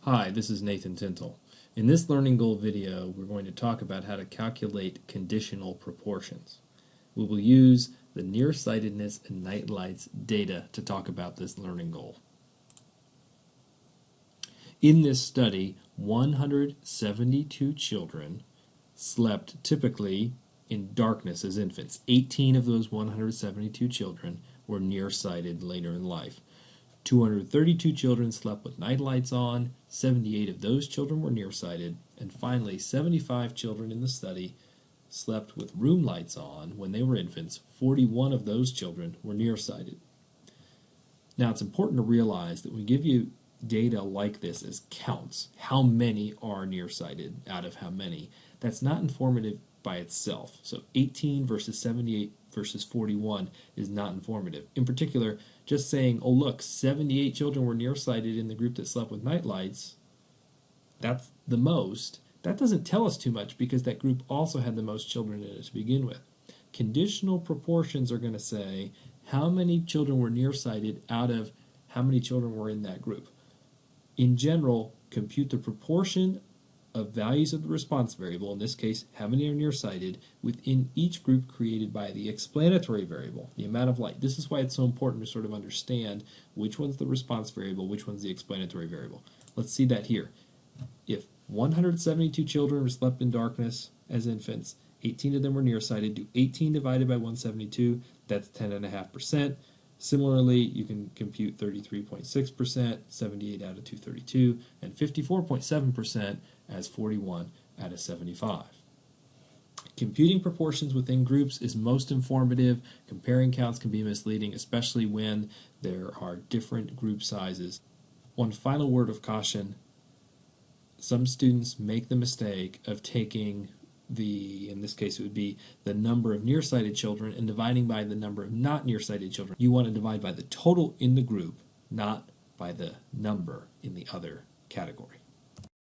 Hi, this is Nathan Tintle. In this Learning Goal video, we're going to talk about how to calculate conditional proportions. We will use the nearsightedness and night lights data to talk about this learning goal. In this study, 172 children slept typically in darkness as infants. 18 of those 172 children were nearsighted later in life. 232 children slept with night lights on, 78 of those children were nearsighted, and finally 75 children in the study slept with room lights on when they were infants. 41 of those children were nearsighted. Now it's important to realize that when we give you data like this as counts, how many are nearsighted out of how many, that's not informative by itself. So 18 versus 78 versus 41 is not informative. In particular, just saying, oh look, 78 children were nearsighted in the group that slept with night lights, that's the most. That doesn't tell us too much because that group also had the most children in it to begin with. Conditional proportions are going to say how many children were nearsighted out of how many children were in that group. In general, compute the proportion of values of the response variable, in this case, how many are nearsighted, within each group created by the explanatory variable, the amount of light. This is why it's so important to sort of understand which one's the response variable, which one's the explanatory variable. Let's see that here. If 172 children slept in darkness as infants, 18 of them were nearsighted, do 18 divided by 172, that's 10.5%. Similarly, you can compute 33.6%, 78 out of 232, and 54.7% as 41 out of 75. Computing proportions within groups is most informative. Comparing counts can be misleading, especially when there are different group sizes. One final word of caution: some students make the mistake of taking in this case it would be the number of nearsighted children and dividing by the number of not nearsighted children. You want to divide by the total in the group, not by the number in the other category.